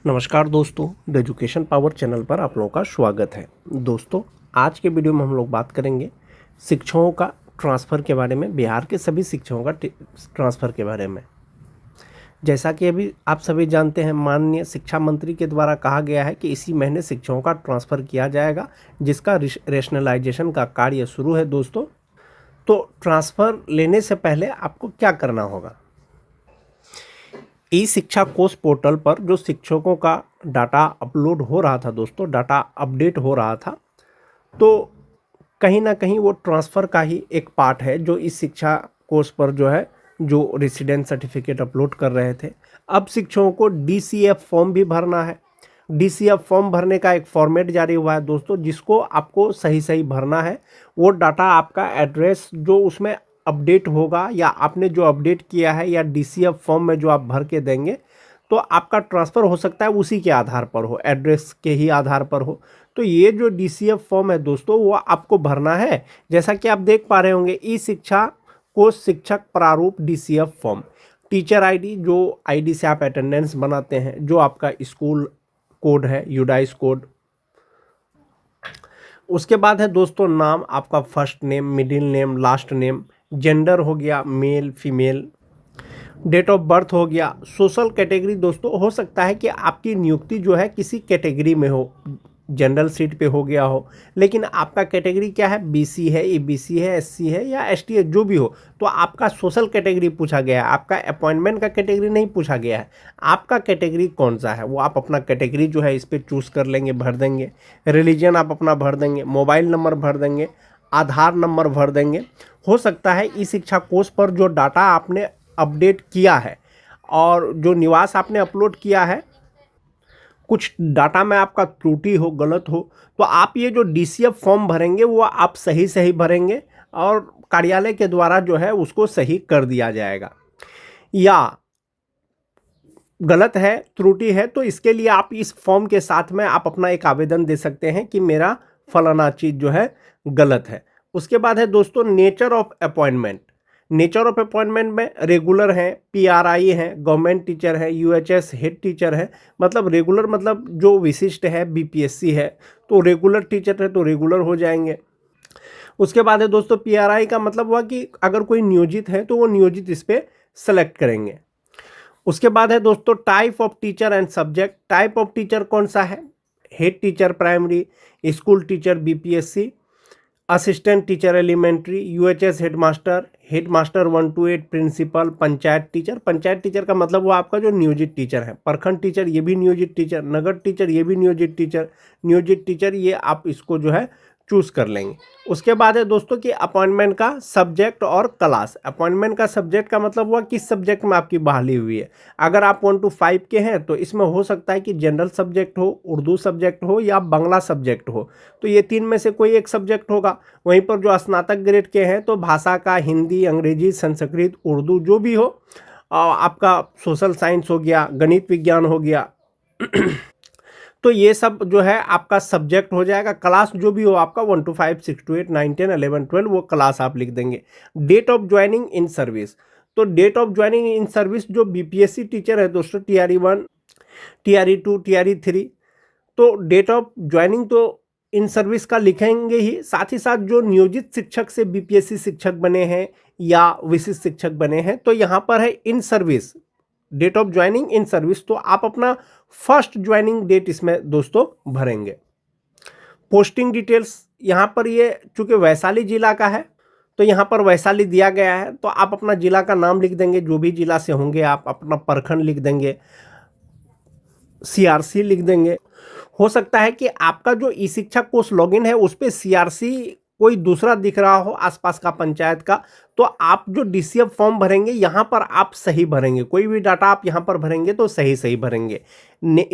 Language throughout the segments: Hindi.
नमस्कार दोस्तों, द एजुकेशन पावर चैनल पर आप लोगों का स्वागत है। दोस्तों, आज के वीडियो में हम लोग बात करेंगे शिक्षकों का ट्रांसफ़र के बारे में, बिहार के सभी शिक्षकों का ट्रांसफ़र के बारे में। जैसा कि अभी आप सभी जानते हैं, माननीय शिक्षा मंत्री के द्वारा कहा गया है कि इसी महीने शिक्षकों का ट्रांसफ़र किया जाएगा, जिसका रेशनलाइजेशन का कार्य शुरू है। दोस्तों, तो ट्रांसफ़र लेने से पहले आपको क्या करना होगा? ई शिक्षा कोष पोर्टल पर जो शिक्षकों का डाटा अपलोड हो रहा था दोस्तों, डाटा अपडेट हो रहा था, तो कहीं ना कहीं वो ट्रांसफ़र का ही एक पार्ट है जो इस शिक्षा कोर्स पर जो है, जो रेसिडेंट सर्टिफिकेट अपलोड कर रहे थे। अब शिक्षकों को डीसीएफ फॉर्म भी भरना है। डीसीएफ फॉर्म भरने का एक फॉर्मेट जारी हुआ है दोस्तों, जिसको आपको सही सही भरना है। वो डाटा, आपका एड्रेस जो उसमें अपडेट होगा, या आपने जो अपडेट किया है, या डीसीएफ फॉर्म में जो आप भर के देंगे, तो आपका ट्रांसफ़र हो सकता है उसी के आधार पर हो, एड्रेस के ही आधार पर हो। तो ये जो डीसीएफ फॉर्म है दोस्तों, वो आपको भरना है। जैसा कि आप देख पा रहे होंगे, ई शिक्षा को शिक्षक प्रारूप डीसीएफ फॉर्म, टीचर आईडी, जो आईडी से आप अटेंडेंस बनाते हैं, जो आपका स्कूल कोड है, यूडाइस कोड। उसके बाद है दोस्तों नाम, आपका first name, middle name, last name, gender हो गया male female, date of birth हो गया। सोशल कैटेगरी दोस्तों, हो सकता है कि आपकी नियुक्ति जो है किसी कैटेगरी में हो, जनरल सीट पे हो गया हो, लेकिन आपका कैटेगरी क्या है, बीसी है, ईबीसी है, एससी है, या एसटी है, जो भी हो, तो आपका सोशल कैटेगरी पूछा गया है। आपका अपॉइंटमेंट का कैटेगरी नहीं पूछा गया है। आपका कैटेगरी कौन सा है, वो आप अपना कैटेगरी जो है इस पर चूज़ कर लेंगे, भर देंगे। रिलीजन आप अपना भर देंगे, मोबाइल नंबर भर देंगे, आधार नंबर भर देंगे। हो सकता है ई शिक्षा कोष पर जो डाटा आपने अपडेट किया है और जो निवास आपने अपलोड किया है, कुछ डाटा में आपका त्रुटि हो, गलत हो, तो आप ये जो डीसीएफ फॉर्म भरेंगे वो आप सही सही भरेंगे और कार्यालय के द्वारा जो है उसको सही कर दिया जाएगा। या गलत है, त्रुटि है, तो इसके लिए आप इस फॉर्म के साथ में आप अपना एक आवेदन दे सकते हैं कि मेरा फलाना चीज़ जो है गलत है। उसके बाद है दोस्तों nature of appointment. Nature of appointment में रेगुलर हैं, पीआरआई हैं, गवर्नमेंट टीचर है, यूएचएस हेड टीचर है। मतलब रेगुलर मतलब जो विशिष्ट है, बीपीएससी है, तो रेगुलर टीचर है तो रेगुलर हो जाएंगे। उसके बाद है दोस्तों पीआरआई का मतलब हुआ कि अगर कोई नियोजित है तो वो नियोजित इस पर सेलेक्ट करेंगे। उसके बाद है दोस्तों type of teacher and subject. Type of teacher कौन सा है, head teacher primary, school teacher BPSC, assistant teacher elementary, UHS headmaster, headmaster 1 to 8, principal, panchayat teacher. Panchayat teacher का मतलब वो आपका जो नियोजित टीचर है। प्रखंड टीचर ये भी नियोजित टीचर, नगर टीचर ये भी नियोजित टीचर, नियोजित टीचर ये आप इसको जो है चूज़ कर लेंगे। उसके बाद है दोस्तों कि अपॉइंटमेंट का सब्जेक्ट और क्लास। अपॉइंटमेंट का सब्जेक्ट का मतलब हुआ किस सब्जेक्ट में आपकी बहाली हुई है। अगर आप 1 to 5 के हैं तो इसमें हो सकता है कि जनरल सब्जेक्ट हो, उर्दू सब्जेक्ट हो, या बांग्ला सब्जेक्ट हो, तो ये तीन में से कोई एक सब्जेक्ट होगा। वहीं पर जो स्नातक ग्रेड के हैं तो भाषा का हिंदी, अंग्रेजी, संस्कृत, उर्दू जो भी हो, आपका सोशल साइंस हो गया, गणित विज्ञान हो गया तो ये सब जो है आपका सब्जेक्ट हो जाएगा। क्लास जो भी हो आपका 1 to 5, 6 to 8, 9, 10, 11, 12 वो क्लास आप लिख देंगे। Date of joining in service, तो date of joining in service जो बीपीएससी टीचर है दोस्तों, TRE1, TRE2, TRE3, तो डेट ऑफ ज्वाइनिंग तो इन सर्विस का लिखेंगे ही, साथ ही साथ जो नियोजित शिक्षक से बीपीएससी शिक्षक बने हैं या विशिष्ट शिक्षक बने हैं, तो यहाँ पर है in service, date of joining in service, तो आप अपना फर्स्ट ज्वाइनिंग डेट इसमें दोस्तों भरेंगे। पोस्टिंग डिटेल्स, यहाँ पर ये चूंकि वैशाली जिला का है तो यहाँ पर वैशाली दिया गया है, तो आप अपना जिला का नाम लिख देंगे, जो भी जिला से होंगे आप अपना प्रखंड लिख देंगे, सीआरसी लिख देंगे। हो सकता है कि आपका जो ई शिक्षा कोर्स लॉगिन है उस पर सीआरसी कोई दूसरा दिख रहा हो आसपास का पंचायत का, तो आप जो डीसीएफ फॉर्म भरेंगे यहाँ पर आप सही भरेंगे। कोई भी डाटा आप यहाँ पर भरेंगे तो सही सही भरेंगे।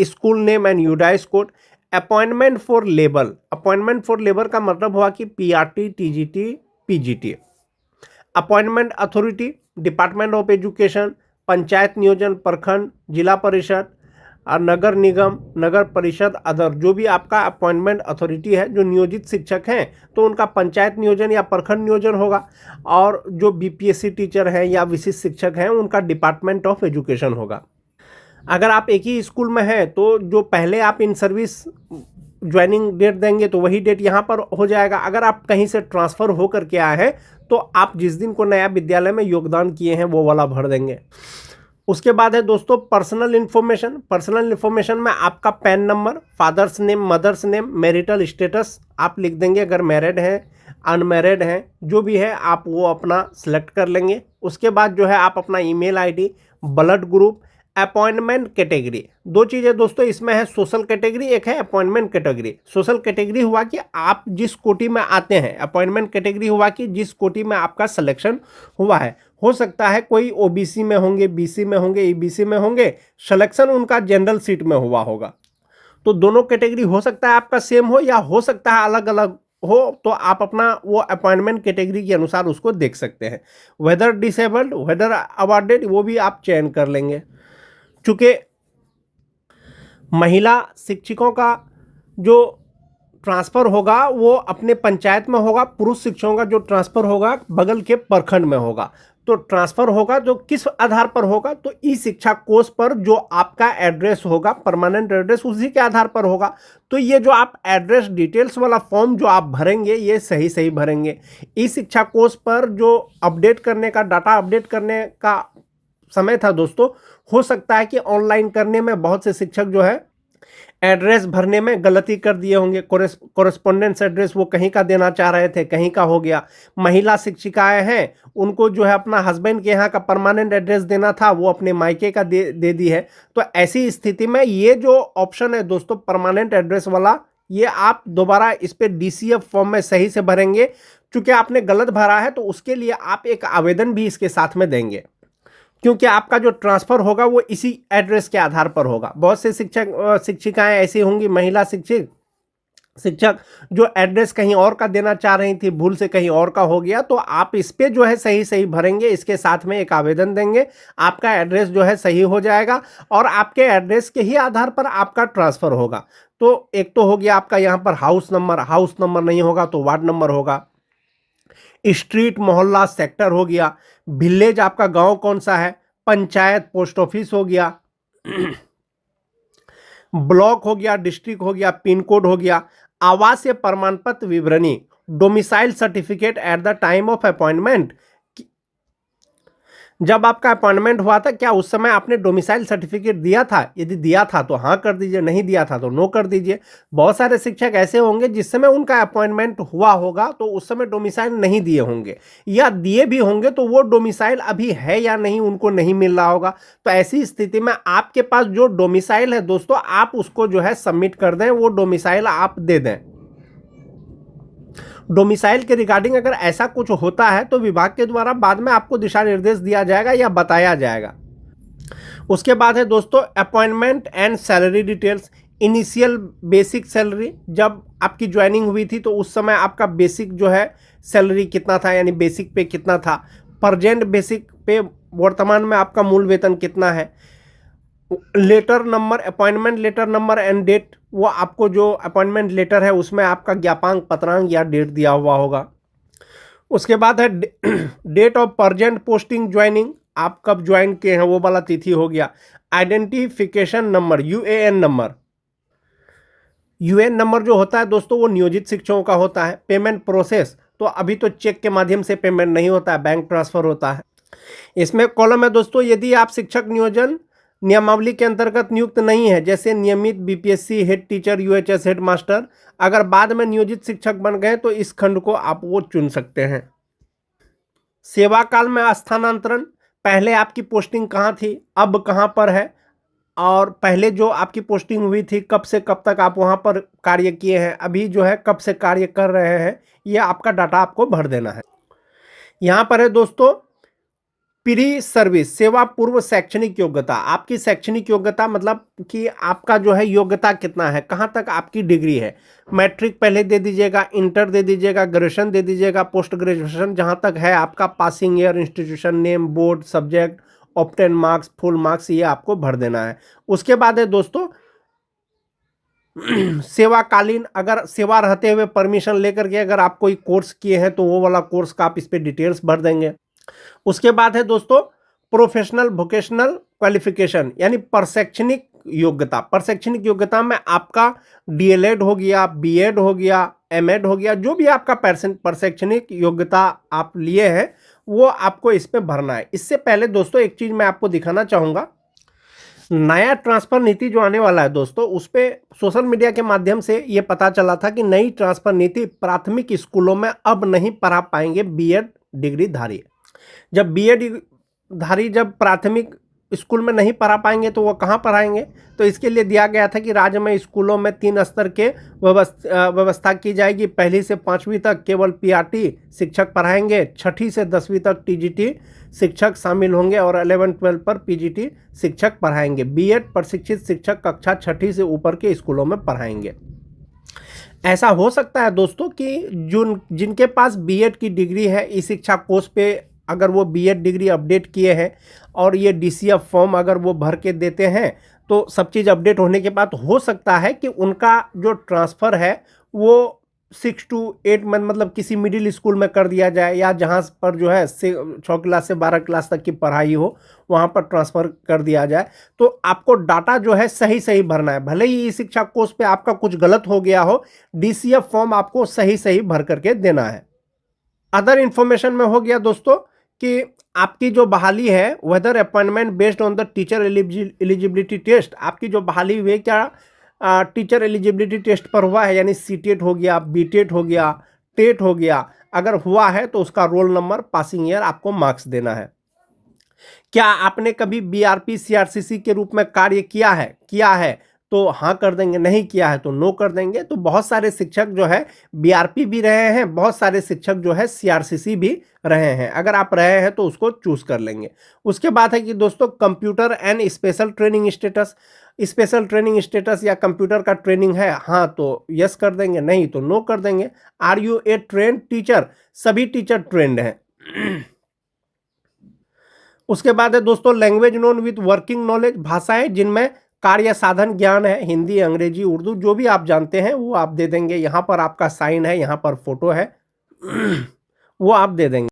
School name and UDISE code. Appointment for labour, appointment for labour का मतलब हुआ कि PRT, TGT, PGT. Appointment authority, department of education, panchayat नियोजन, प्रखंड, जिला परिषद और नगर निगम, नगर परिषद, अदर जो भी आपका अपॉइंटमेंट अथॉरिटी है, जो नियोजित शिक्षक हैं तो उनका पंचायत नियोजन या प्रखंड नियोजन होगा, और जो बीपीएससी टीचर हैं या विशिष्ट शिक्षक हैं उनका डिपार्टमेंट ऑफ एजुकेशन होगा। अगर आप एक ही स्कूल में हैं तो जो पहले आप इन सर्विस ज्वाइनिंग डेट देंगे तो वही डेट यहाँ पर हो जाएगा। अगर आप कहीं से ट्रांसफ़र होकर के आए हैं तो आप जिस दिन को नया विद्यालय में योगदान किए हैं वो वाला भर देंगे। उसके बाद है दोस्तों पर्सनल इन्फॉर्मेशन। पर्सनल इन्फॉर्मेशन में आपका PAN number, father's name, mother's name, marital status आप लिख देंगे। अगर मैरिड हैं, अनमैरिड हैं, जो भी है आप वो अपना सिलेक्ट कर लेंगे। उसके बाद जो है आप अपना email ID, blood group, appointment category, दो चीज़ें दोस्तों इसमें है, सोशल कैटेगरी एक है अपॉइंटमेंट कैटेगरी। सोशल कैटेगरी हुआ कि आप जिस कोटि में आते हैं, अपॉइंटमेंट कैटेगरी हुआ कि जिस कोटि में आपका सिलेक्शन हुआ है। हो सकता है कोई ओबीसी में होंगे, बीसी में होंगे, ईबीसी में होंगे, सिलेक्शन उनका जनरल सीट में हुआ होगा। तो दोनों कैटेगरी हो सकता है आपका सेम हो या हो सकता है अलग अलग हो, तो आप अपना वो अपॉइंटमेंट कैटेगरी के अनुसार उसको देख सकते हैं। वेदर डिसेबल्ड, वेदर अवॉर्डेड, वो भी आप चयन कर लेंगे। चूँकि महिला शिक्षकों का जो ट्रांसफ़र होगा वो अपने पंचायत में होगा, पुरुष शिक्षकों का जो ट्रांसफ़र होगा बगल के प्रखंड में होगा। तो ट्रांसफ़र होगा जो किस आधार पर होगा, तो ई शिक्षा कोष पर जो आपका एड्रेस होगा, परमानेंट एड्रेस, उसी के आधार पर होगा। तो ये जो आप एड्रेस डिटेल्स वाला फॉर्म जो आप भरेंगे ये सही सही भरेंगे। ई शिक्षा कोष पर जो अपडेट करने का, डाटा अपडेट करने का समय था दोस्तों, हो सकता है कि ऑनलाइन करने में बहुत से शिक्षक जो है एड्रेस भरने में गलती कर दिए होंगे। कोरेस्पोंडेंस एड्रेस वो कहीं का देना चाह रहे थे, कहीं का हो गया। महिला शिक्षिकाएं हैं, उनको जो है अपना हस्बैंड के यहाँ का परमानेंट एड्रेस देना था, वो अपने मायके का दे दी है। तो ऐसी स्थिति में ये जो ऑप्शन है दोस्तों परमानेंट एड्रेस वाला, ये आप दोबारा इस पर डीसीएफ फॉर्म में सही से भरेंगे। चूंकि आपने गलत भरा है तो उसके लिए आप एक आवेदन भी इसके साथ में देंगे, क्योंकि आपका जो ट्रांसफ़र होगा वो इसी एड्रेस के आधार पर होगा। बहुत से शिक्षिकाएं ऐसी होंगी, महिला शिक्षक जो एड्रेस कहीं और का देना चाह रही थी, भूल से कहीं और का हो गया, तो आप इस पे जो है सही सही भरेंगे, इसके साथ में एक आवेदन देंगे, आपका एड्रेस जो है सही हो जाएगा और आपके एड्रेस के ही आधार पर आपका ट्रांसफ़र होगा। तो एक तो हो गया आपका यहाँ पर हाउस नंबर नहीं होगा तो वार्ड नंबर होगा, स्ट्रीट, मोहल्ला, सेक्टर हो गया, विलेज आपका गांव कौन सा है, पंचायत, पोस्ट ऑफिस हो गया, ब्लॉक हो गया, डिस्ट्रिक्ट हो गया, पिन कोड हो गया, आवासीय प्रमाण पत्र विवरणी, domicile certificate at the time of appointment. जब आपका अपॉइंटमेंट हुआ था क्या उस समय आपने डोमिसाइल सर्टिफिकेट दिया था? यदि दिया था तो हाँ कर दीजिए, नहीं दिया था तो नो कर दीजिए। बहुत सारे शिक्षक ऐसे होंगे जिस समय उनका अपॉइंटमेंट हुआ होगा तो उस समय डोमिसाइल नहीं दिए होंगे, या दिए भी होंगे तो वो डोमिसाइल अभी है या नहीं उनको नहीं मिल रहा होगा। तो ऐसी स्थिति में आपके पास जो डोमिसाइल है दोस्तों, आप उसको जो है सबमिट कर दें, वो डोमिसाइल आप दे दें। डोमिसाइल के रिगार्डिंग अगर ऐसा कुछ होता है तो विभाग के द्वारा बाद में आपको दिशा निर्देश दिया जाएगा या बताया जाएगा। उसके बाद है दोस्तों appointment and salary details. Initial basic salary, जब आपकी ज्वाइनिंग हुई थी तो उस समय आपका बेसिक जो है सैलरी कितना था, यानी बेसिक पे कितना था। प्रेजेंट बेसिक पे वर्तमान में आपका मूल वेतन कितना है। Letter number, appointment letter number and date, वो आपको जो अपॉइंटमेंट लेटर है उसमें आपका ज्ञापांक, पत्रांक या डेट दिया हुआ होगा। उसके बाद है date of present posting joining, आप कब ज्वाइन किए हैं वो वाला तिथि हो गया। Identification number, UAN number. UAN number जो होता है दोस्तों वो नियोजित शिक्षकों का होता है। पेमेंट प्रोसेस, तो अभी तो चेक के माध्यम से पेमेंट नहीं होता है, बैंक ट्रांसफर होता है। इसमें कॉलम है दोस्तों, यदि आप शिक्षक नियोजन नियमावली के अंतर्गत नियुक्त नहीं है, जैसे नियमित BPSC, head teacher, UHS head master, अगर बाद में नियोजित शिक्षक बन गए तो इस खंड को आप वो चुन सकते हैं। सेवा काल में स्थानांतरण, पहले आपकी पोस्टिंग कहाँ थी, अब कहाँ पर है, और पहले जो आपकी पोस्टिंग हुई थी कब से कब तक आप वहाँ पर कार्य किए हैं, अभी जो है कब से कार्य कर रहे हैं, यह आपका डाटा आपको भर देना है। यहाँ पर है दोस्तों प्री सर्विस, सेवा पूर्व शैक्षणिक योग्यता। आपकी शैक्षणिक योग्यता मतलब कि आपका जो है योग्यता कितना है, कहाँ तक आपकी डिग्री है। मैट्रिक पहले दे दीजिएगा, इंटर दे दीजिएगा, ग्रेजुएशन दे दीजिएगा, पोस्ट ग्रेजुएशन जहाँ तक है आपका, passing year, institution name, board, subject, obtain marks, full marks, ये आपको भर देना है। उसके बाद है दोस्तों सेवाकालीन, अगर सेवा रहते हुए परमिशन लेकर के अगर आप कोई कोर्स किए हैं तो वो वाला कोर्स का आप इस पर डिटेल्स भर देंगे। उसके बाद है दोस्तों प्रोफेशनल वोकेशनल क्वालिफिकेशन यानी प्रशैक्षणिक योग्यता। प्रशैक्षणिक योग्यता में आपका डीएलएड हो गया, बीएड हो गया, एमएड हो गया, जो भी आपका प्रशैक्षणिक योग्यता आप लिए हैं वो आपको इस पे भरना है। इससे पहले दोस्तों एक चीज मैं आपको दिखाना चाहूंगा, नया ट्रांसफर नीति जो आने वाला है दोस्तों, उस पे सोशल मीडिया के माध्यम से ये पता चला था कि नई ट्रांसफर नीति प्राथमिक स्कूलों में अब नहीं पढ़ा पाएंगे बीएड डिग्री धारी। जब बीएड धारी जब प्राथमिक स्कूल में नहीं पढ़ा पाएंगे तो वो कहाँ पढ़ाएंगे? तो इसके लिए दिया गया था कि राज्य में स्कूलों में 3 स्तर के व्यवस्था की जाएगी। पहली से 5वीं तक केवल पीआरटी शिक्षक पढ़ाएंगे, 6ठी से 10वीं तक टीजीटी शिक्षक शामिल होंगे और 11-12 पर पीजीटी शिक्षक पढ़ाएंगे। बीएड प्रशिक्षित शिक्षक कक्षा 6ठी से ऊपर के स्कूलों में पढ़ाएंगे। ऐसा हो सकता है दोस्तों कि जिनके पास बीएड की डिग्री है, इस शिक्षा कोर्स पे अगर वो बीएड डिग्री अपडेट किए हैं और ये डीसीएफ फॉर्म अगर वो भर के देते हैं तो सब चीज़ अपडेट होने के बाद हो सकता है कि उनका जो ट्रांसफ़र है वो 6 to 8 मंथ मतलब किसी मिडिल स्कूल में कर दिया जाए, या जहाँ पर जो है 6 क्लास से 12 क्लास तक की पढ़ाई हो वहाँ पर ट्रांसफ़र कर दिया जाए। तो आपको डाटा जो है सही सही भरना है। भले ही इस शिक्षा कोर्स पे आपका कुछ गलत हो गया हो, डीसीएफ फॉर्म आपको सही सही भर करके देना है। अदर इन्फॉर्मेशन में हो गया दोस्तों कि आपकी जो बहाली है whether appointment based on the teacher eligibility test, आपकी जो बहाली हुई क्या टीचर एलिजिबिलिटी टेस्ट पर हुआ है, यानी सीटेट हो गया, बीटेट हो गया, टेट हो गया, अगर हुआ है तो उसका रोल नंबर, पासिंग ईयर आपको मार्क्स देना है। क्या आपने कभी बीआरपी सीआरसीसी के रूप में कार्य किया है तो हाँ कर देंगे, नहीं किया है तो नो कर देंगे। तो बहुत सारे शिक्षक जो है बीआरपी भी रहे हैं, बहुत सारे शिक्षक जो है सीआरसीसी भी रहे हैं। अगर आप रहे हैं तो उसको चूज कर लेंगे। उसके बाद है कि दोस्तों computer and special training status, special training status या कंप्यूटर का ट्रेनिंग है, हाँ तो यस कर देंगे, नहीं तो नो कर देंगे। Are you a trained teacher, सभी टीचर ट्रेंड हैं। उसके बाद है दोस्तों language known with working knowledge, भाषाएं जिनमें कार्य साधन ज्ञान है, हिंदी, अंग्रेजी, उर्दू जो भी आप जानते हैं वो आप दे देंगे। यहाँ पर आपका साइन है, यहाँ पर फोटो है वो आप दे देंगे।